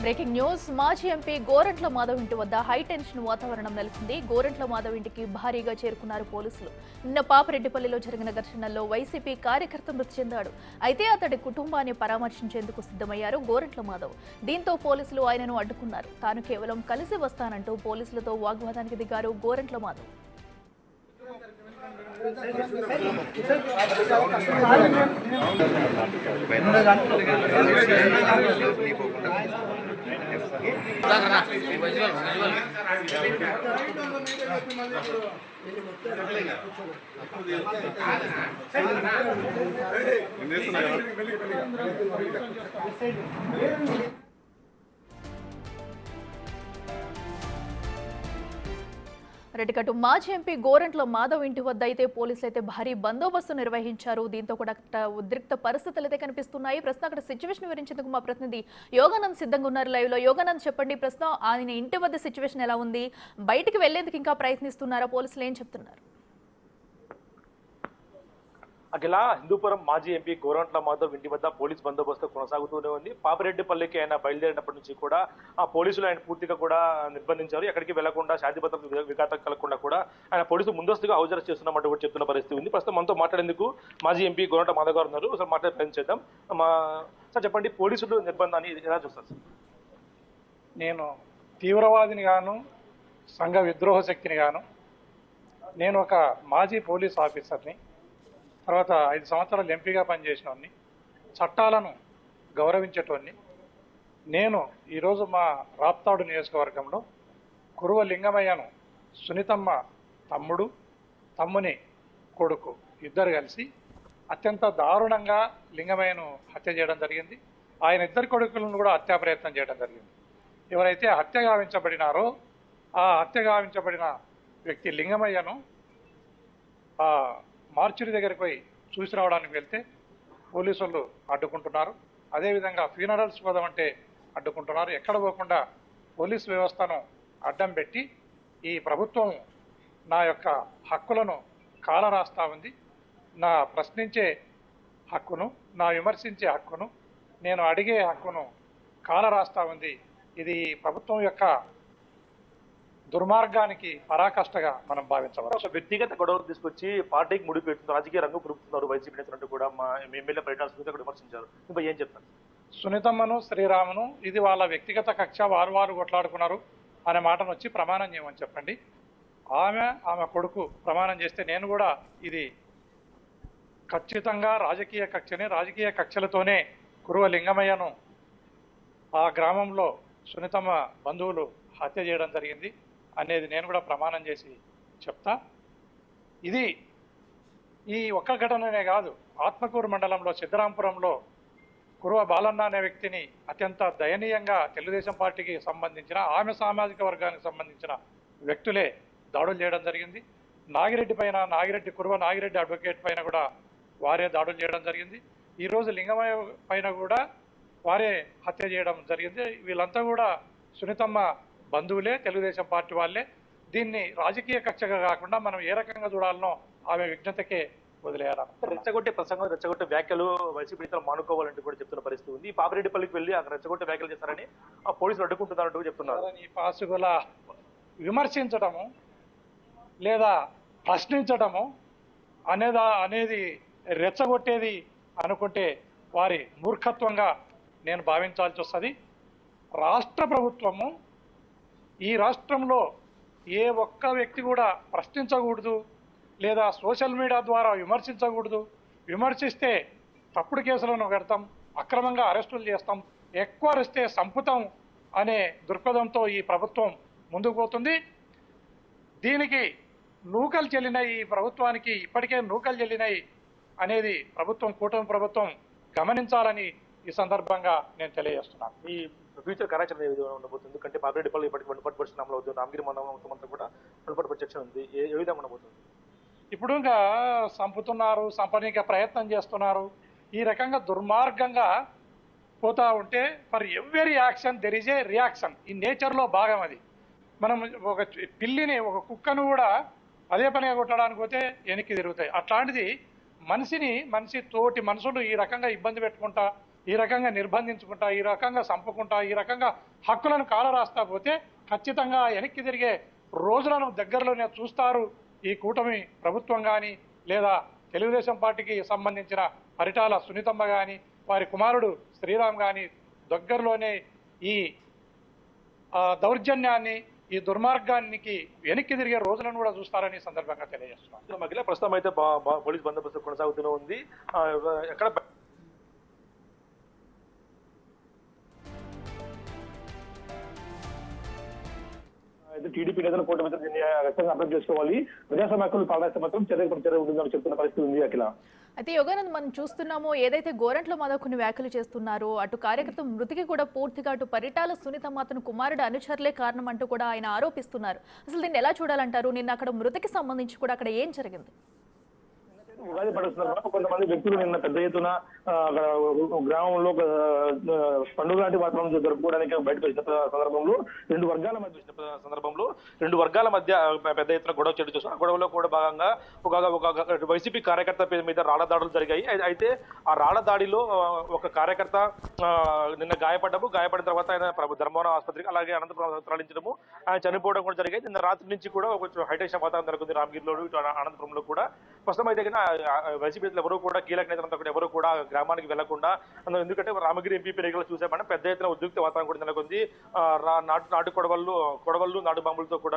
Breaking news. మాజీ MP Gorantla Madhav ఇంటి వద్ద హైటెన్షన్ వాతావరణం నెలకొంది. గోరంట్ల మాధవ్ ఇంటికి భారీగా చేరుకున్నారు పోలీసులు. నిన్న పాపిరెడ్డిపల్లిలో జరిగిన ఘర్షణల్లో వైసీపీ కార్యకర్త మృతి చెందాడు. అయితే అతడి కుటుంబాన్ని పరామర్శించేందుకు సిద్ధమయ్యారు గోరంట్ల మాధవ్. దీంతో పోలీసులు ఆయనను అడ్డుకున్నారు. తాను కేవలం కలిసి వస్తానంటూ పోలీసులతో వాగ్వాదానికి దిగారు గోరంట్ల మాధవ్. రెడ్డికట్టు మాజీ ఎంపీ గోరంట్ల మాధవ్ ఇంటి వద్ద అయితే పోలీసులు అయితే భారీ బందోబస్తు నిర్వహించారు. దీంతో కూడా ఉద్రిక్త పరిస్థితులు అయితే కనిపిస్తున్నాయి. ప్రస్తుతం అక్కడ సిచ్యువేషన్ వివరించేందుకు మా ప్రతినిధి యోగానంద్ సిద్ధంగా ఉన్నారు లైవ్ లో. యోగానంద్, చెప్పండి, ప్రస్తుతం ఆయన ఇంటి వద్ద సిచ్యువేషన్ ఎలా ఉంది? బయటికి వెళ్లేందుకు ఇంకా ప్రయత్నిస్తున్నారా? పోలీసులు ఏం చెప్తున్నారు? అఖిల, హిందూపురం మాజీ ఎంపీ గోరంట్ల మాధవ్ ఇంటి వద్ద పోలీస్ బందోబస్తు కొనసాగుతూనే ఉంది. పాపిరెడ్డిపల్లికి ఆయన బయలుదేరినప్పటి నుంచి కూడా ఆ పోలీసులు ఆయన పూర్తిగా కూడా నిర్బంధించారు. ఎక్కడికి వెళ్లకుండా, శాంతి భద్రత విఘాతం కలగకుండా కూడా ఆయన పోలీసులు ముందస్తుగా హౌజరెస్ట్ చేస్తున్నట్టు కూడా చెప్తున్న పరిస్థితి ఉంది. ప్రస్తుతం మనతో మాట్లాడేందుకు మాజీ ఎంపీ గోరంట్ల మాధవ్ గారు ఉన్నారు. ఒకసారి మాట్లాడే ప్రయత్నం చేద్దాం. సార్, చెప్పండి, పోలీసులు నిర్బంధాన్ని ఎలా చూస్తారు సార్? నేను తీవ్రవాదిని గాను, సంఘ విద్రోహ శక్తిని గాను, నేను ఒక మాజీ పోలీస్ ఆఫీసర్ని, తర్వాత 5 సంవత్సరాలు ఎంపీగా పనిచేసినోడిని, చట్టాలను గౌరవించేటోడిని. నేను ఈరోజు మా రాప్తాడు నియోజకవర్గంలో కురువ లింగమయ్యను సునీతమ్మ తమ్ముని కొడుకు ఇద్దరు కలిసి అత్యంత దారుణంగా లింగమయ్యను హత్య చేయడం జరిగింది. ఆయన ఇద్దరు కొడుకులను కూడా హత్యా ప్రయత్నం చేయడం జరిగింది. ఎవరైతే హత్య గావించబడినారో ఆ హత్య గావించబడిన వ్యక్తి లింగమయ్యను మార్చురి దగ్గరికి పోయి చూసి రావడానికి వెళ్తే పోలీసులు అడ్డుకుంటున్నారు. అదేవిధంగా ఫ్యూనరల్స్ పోదామంటే అడ్డుకుంటున్నారు. ఎక్కడ పోకుండా పోలీసు వ్యవస్థను అడ్డం పెట్టి ఈ ప్రభుత్వం నా యొక్క హక్కులను కాలరాస్తా ఉంది. నా ప్రశ్నించే హక్కును, నా విమర్శించే హక్కును, నేను అడిగే హక్కును కాలరాస్తా ఉంది. ఇది ప్రభుత్వం యొక్క దుర్మార్గానికి పరాకాష్ఠగా మనం భావించవచ్చు. ఒక వ్యక్తిగత గొడవలు తీసుకొచ్చి పార్టీకి ముడి పెడుతున్నారు, రాజకీయ రంగు పురుపుతున్నారు వైసీపీ నేతలు కూడా మా ఎమ్మెల్యే పర్యటన సునీత విమర్శించారు. ఇంకా ఏం చెప్తారు? సునీతమ్మను, శ్రీరామును ఇది వాళ్ళ వ్యక్తిగత కక్ష, వారు కొట్లాడుకున్నారు అనే మాటను వచ్చి ప్రమాణం చేయమని చెప్పండి. ఆమె కొడుకు ప్రమాణం చేస్తే నేను కూడా ఇది ఖచ్చితంగా రాజకీయ కక్షని, రాజకీయ కక్షలతోనే కురువ లింగమయ్యను ఆ గ్రామంలో సునీతమ్మ బంధువులు హత్య చేయడం జరిగింది అనేది నేను కూడా ప్రమాణం చేసి చెప్తా. ఇది ఈ ఒక్క ఘటననే కాదు, ఆత్మకూరు మండలంలో సిద్ధరాంపురంలో కురువ బాలన్న అనే వ్యక్తిని అత్యంత దయనీయంగా తెలుగుదేశం పార్టీకి సంబంధించిన, ఆమె సామాజిక వర్గానికి సంబంధించిన వ్యక్తులే దాడులు చేయడం జరిగింది. కురువ నాగిరెడ్డి అడ్వకేట్ పైన కూడా వారే దాడులు చేయడం జరిగింది. ఈరోజు లింగమయ్య పైన కూడా వారే హత్య చేయడం జరిగింది. వీళ్ళంతా కూడా సునీతమ్మ బంధువులే, తెలుగుదేశం పార్టీ వాళ్ళే. దీన్ని రాజకీయ కక్షగా కాకుండా మనం ఏ రకంగా చూడాలనో ఆమె విజ్ఞతకే వదిలేయాలి. రెచ్చగొట్టే ప్రసంగం, రెచ్చగొట్టే వ్యాఖ్యలు వైసీపీ నేతలు మానుకోవాలంటూ కూడా చెప్తున్న పరిస్థితి ఉంది. పాపిరెడ్డిపల్లికి వెళ్ళి అక్కడ రెచ్చగొట్టే వ్యాఖ్యలు చేస్తారని ఆ పోలీసులు అడ్డుకుంటున్నారంటూ చెప్తున్నారు. ఈ పాసుగుల విమర్శించడము లేదా ప్రశ్నించడము అనేది రెచ్చగొట్టేది అనుకుంటే వారి మూర్ఖత్వంగా నేను భావించాల్సి వస్తుంది. రాష్ట్ర ప్రభుత్వము ఈ రాష్ట్రంలో ఏ ఒక్క వ్యక్తి కూడా ప్రశ్నించకూడదు లేదా సోషల్ మీడియా ద్వారా విమర్శించకూడదు. విమర్శిస్తే తప్పుడు కేసులను పెడతాం, అక్రమంగా అరెస్టులు చేస్తాం, ఎక్కువ అరెస్టే సంపుతాం అనే దృక్పథంతో ఈ ప్రభుత్వం ముందుకు పోతుంది. దీనికి నూకలు చెల్లినాయి, ఈ ప్రభుత్వానికి ఇప్పటికే నూకలు చెల్లినాయి అనేది కూటమి ప్రభుత్వం గమనించాలని ఈ సందర్భంగా నేను తెలియజేస్తున్నాను. ఈ ఫ్యూచర్ కార్యాచరణ ఏ విధంగా ఉండబోతుంది? ఎందుకంటే పాపిరెడ్డిపల్లి ఇప్పటికి వనపర్తి పరిస్థితి అమలు అవుతుంది, రామగిరి మండలం అంతా కూడా వనపర్తి పరిచయం ఉంది. ఏ విధంగా ఉండబోతుంది? ఇప్పుడు ఇంకా సంపనీకి ప్రయత్నం చేస్తున్నారు. ఈ రకంగా దుర్మార్గంగా పోతా ఉంటే for every action there is a reaction. ఈ నేచర్లో భాగం అది. మనం ఒక పిల్లిని, ఒక కుక్కను కూడా అదే పనిగా కొట్టడానికి పోతే వెనక్కి తిరుగుతాయి. అట్లాంటిది మనిషి తోటి మనుషులు ఈ రకంగా ఇబ్బంది పెట్టుకుంటా ఈ రకంగా నిర్బంధించుకుంటా, ఈ రకంగా చంపుకుంటా, ఈ రకంగా హక్కులను కాలరాస్తా పోతే ఖచ్చితంగా వెనక్కి తిరిగే రోజులను దగ్గరలోనే చూస్తారు ఈ కూటమి ప్రభుత్వం కానీ, లేదా తెలుగుదేశం పార్టీకి సంబంధించిన పరిటాల సునీతమ్మ కానీ, వారి కుమారుడు శ్రీరామ్ కానీ దగ్గరలోనే ఈ దౌర్జన్యాన్ని, ఈ దుర్మార్గానికి వెనక్కి తిరిగే రోజులను కూడా చూస్తారని ఈ సందర్భంగా తెలియజేస్తున్నాను. మహిళ ప్రస్తుతం అయితే పోలీస్ బందోబస్తు కొనసాగుతూనే ఉంది. ఎక్కడ అయితే టీడీపీ నేతలు కూటమి దీన్ని ఖచ్చితంగా అర్థం చేసుకోవాలి. ప్రజాస్వామ్య హక్కులు పాలన మాత్రం చర్య ఉంటుందని చెప్తున్న పరిస్థితి ఉంది. అఖిల, అయితే యోగానంద్, మనం చూస్తున్నాము ఏదైతే గోరంట్ల మాధవ్ కొన్ని వ్యాఖ్యలు చేస్తున్నారో, అటు కార్యకర్త మృతికి కూడా పూర్తిగా అటు పరిటాల సునీతమ్మ అతను కుమారుడు అనుచరులే కారణం అంటూ కూడా ఆయన ఆరోపిస్తున్నారు. అసలు దీన్ని ఎలా చూడాలంటారు? నిన్న అక్కడ మృతికి సంబంధించి కూడా అక్కడ ఏం జరిగింది? ఉగాది పండుగ కొంతమంది వ్యక్తులు నిన్న పెద్ద ఎత్తున గ్రామంలో పండుగ లాంటి వాతావరణం జరుపుకోవడానికి బయటకు వచ్చిన సందర్భంలో రెండు వర్గాల మధ్య పెద్ద ఎత్తున గొడవ చెడు చూసాం. ఆ గొడవలో కూడా భాగంగా ఒక వైసీపీ కార్యకర్త పేరు మీద రాళ్ల దాడులు జరిగాయి. అయితే ఆ రాళ్ల దాడిలో ఒక కార్యకర్త నిన్న గాయపడిన తర్వాత ఆయన ధర్మవరం ఆసుపత్రికి, అలాగే అనంతపురం తరలించడము, ఆయన చనిపోవడం కూడా జరిగాయి. నిన్న రాత్రి నుంచి కూడా కొంచెం హైటెన్షన్ వాతావరణం జరుగుతుంది రామగిరిలో, ఇటు అనంతపురంలో కూడా. ప్రస్తుతం అయితే వైసీపీ ఎవరు కూడా, కీలక నేతలంతా కూడా ఎవరు కూడా గ్రామానికి వెళ్లకుండా, ఎందుకంటే రామగిరి ఎంపీ ఎన్నికలు చూసామంటే పెద్ద ఎత్తున ఉద్రిక్త వాతావరణం కూడా నెలకొంది. నాటు కొడవళ్ళు నాటు బాంబులతో కూడా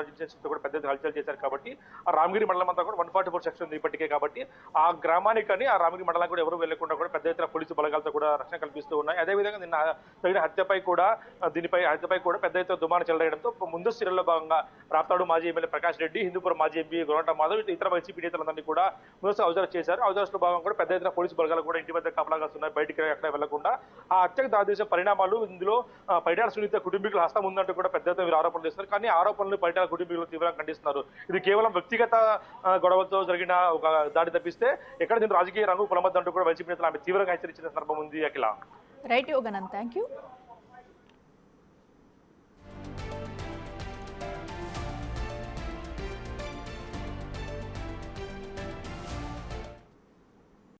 పెద్ద ఎత్తున హల్చల్ చేశారు. కాబట్టి ఆ రామగిరి మండలం అంతా కూడా 144 సెక్షన్ ఉంది ఇప్పటికే. కాబట్టి ఆ గ్రామానికి కానీ, ఆ రామగిరి మండలం కూడా ఎవరు వెళ్లకుండా కూడా పెద్ద ఎత్తున పోలీసు బలగాలతో కూడా రక్షణ కల్పిస్తూ ఉన్నాయి. అదేవిధంగా నిన్న జరిగిన హత్యపై కూడా పెద్ద ఎత్తున దుమానం చెలరేయడంతో ముందస్తు చర్యల్లో భాగంగా రాప్తాడు మాజీ ఎమ్మెల్యే ప్రకాష్ రెడ్డి, హిందూపురం మాజీ ఎంపీ గోరంట్ల మాధవ్, ఇతర వైసీపీ నేతలందరినీ కూడా ముందస్తు అరెస్ట్ చేశారు. అరెస్టులో భాగంగా కూడా పెద్ద ఎత్తున పోలీసు బలగాలు కూడా ఇంటి వద్ద కాపలా కాస్తున్నాయి, బయటికి ఎక్కడ వెళ్లకుండా. ఆ హత్యకు దారితీసే పరిణామాలు, ఇందులో పరిటాల సునీత కుటుంబీకుల హస్తం ఉందంటూ కూడా పెద్ద ఎత్తున వీరు ఆరోపణలు చేస్తున్నారు. కానీ ఆరోపణలు పరిటాల కుటుంబీకులు తీవ్రంగా ఖండిస్తున్నారు. ఇది కేవలం వ్యక్తిగత గొడవలతో జరిగిన ఒక దాడి తప్పిస్తే ఎక్కడ దీని రాజకీయ రంగు పొలమద్దంటూ కూడా వైసీపీ నేతలు ఆమె తీవ్రంగా హెచ్చరించిన సందర్భం ఉంది. అఖిల, రైట్ యోగానంద్, థ్యాంక్ యూ.